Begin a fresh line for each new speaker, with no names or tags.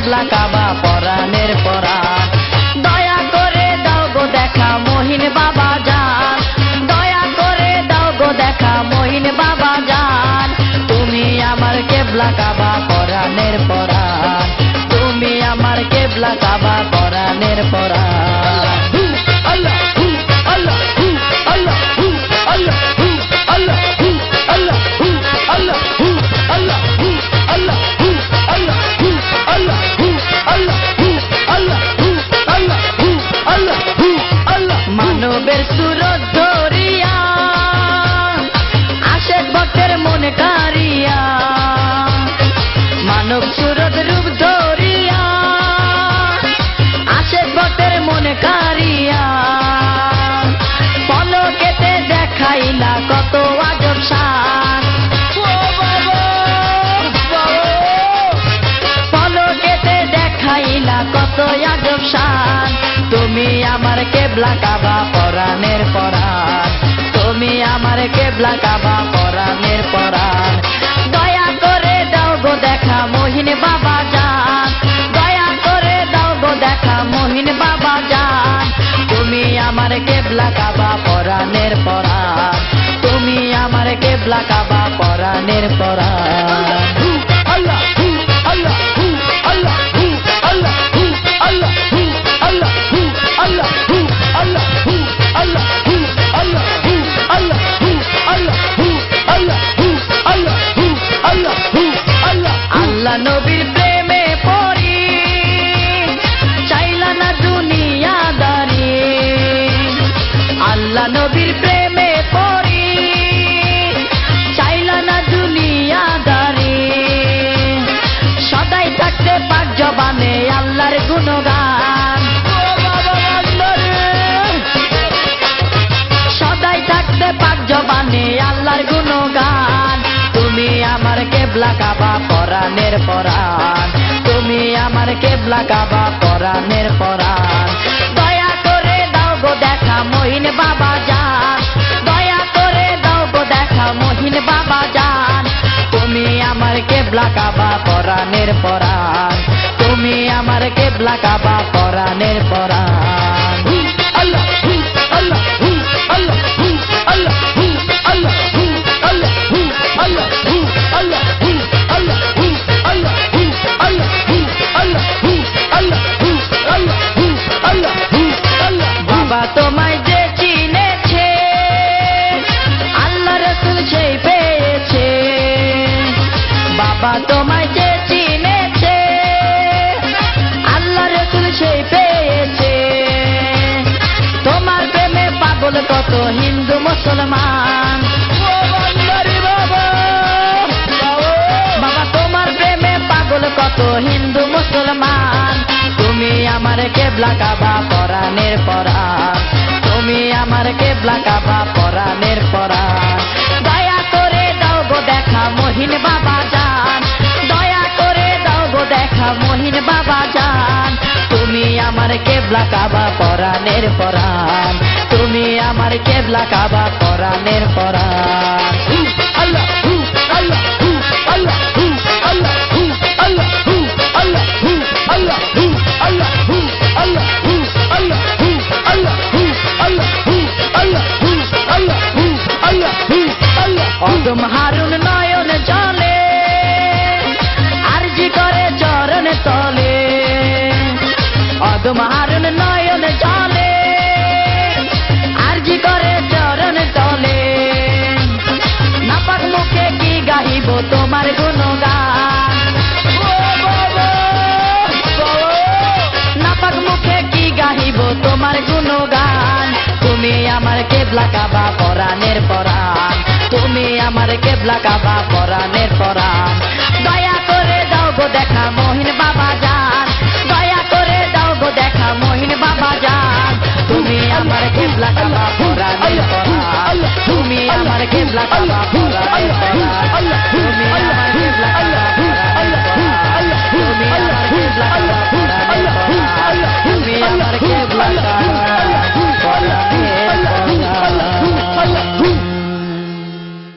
কেবলা কাবা পরাণের পরাণ। দয়া করে দাও গো দেখা মহিন বাবা জান, দয়া করে দাও গো দেখা মহিন বাবা জান। তুমি আমার কেবলা কাবা পরাণের পরাণ, তুমি আমার কেবলা কাবা পরাণের পরাণ। মানবের সুরত ধরিয়া আশেক ভক্তের মনে কারিয়া, মানব সুরত রূপ ধরিয়া আশেক ভক্তের মনে কারিয়া। পলকেতে দেখাইলা কত আজব শান, পলকেতে দেখাইলা কত আজব শান। তুমি আমার কেবলা কাবা পরাণের পরাণ, তুমি আমার কেবলা কাবা পরাণের পরাণ। দয়া করে দাও গো দেখা মহিন বাবা জান, দয়া করে দাও গো দেখা মহিন বাবা জান। তুমি আমার কেবলা কাবা পরাণের পরাণ, তুমি আমার কেবলা কাবা পরাণের পরাণ। আল্লাহ নবীর প্রেমে পড়ি চাইলা না দুনিয়াদারি, আল্লাহ নবীর প্রেমে পড়ি চাইলা না দুনিয়াদারি। সদাই থাকতে পাক জবানে আল্লাহর গুণগান, সদাই থাকতে পাক জবানে আল্লাহর গুণগান। তুমি আমার কেবলা কাবা পরাণের পরাণ, তুমি আমার কেবলা কাবা পরাণের পরাণ। দয়া করে দাও গো দেখা মহিন বাবা জান, দয়া করে দাও গো দেখা মহিন বাবা জান। তুমি আমার কেবলা কাবা পরাণের পরাণ, তুমি আমার কেবলা কাবা পরাণের পরাণ। আল্লাহ আল্লাহ আল্লাহ আল্লাহ বাবা তোমায় যে চিনেছে আল্লাহ রাসূল সেই পেয়েছে, বাবা তোমায় যে চিনেছে আল্লাহ রাসূল সেই পেয়েছে। তোমার প্রেমে পাগল কত হিন্দু মুসলমান, বাবা তোমার প্রেমে পাগল কত হিন্দু মুসলমান। তুমি আমার কেবলা কাবা পরাণের পরাণ, তুমি আমার কেবলা কাবা পরাণের পরাণ। দয়া করে দাও গো দেখা মহিন বাবা জান, দয়া করে দাও গো দেখা মহিন বাবা জান। তুমি আমার কেবলা কাবা পরাণের পরাণ, তুমি আমার কেবলা কাবা পরাণের পরাণ। আল্লাহ আল্লাহ আল্লাহ আল্লাহ আল্লাহ আল্লাহ আল্লাহ অদম হারুন নয়ন জলে আরজি করে চরণ তলে, অদম হারুন নয়ন জলে আরজি করে চরণ তলে। নাপাক মুখে কি গাহিব তোমার গুণগান, নাপাক মুখে কি গাহিব তোমার গুণগান। তুমি আমার কেবলা কাবা পরাণের পরাণ, তুমি আমার কেবলা কাবা পরাণের পরাণ। দয়া করে দাও গো দেখা মহিন বাবা জান, দয়া করে দাও গো দেখা মহিন বাবা জান। তুমি আমার কেবলা কাবা পরাণের পরাণ, তুমি আমার কেবলা কাবা পরাণের পরাণ, তুমি আমার কেবলা কাবা পরাণের পরাণ, তুমি আমার কেবলা কাবা পরাণের পরাণ, তুমি আমার কেবলা কাবা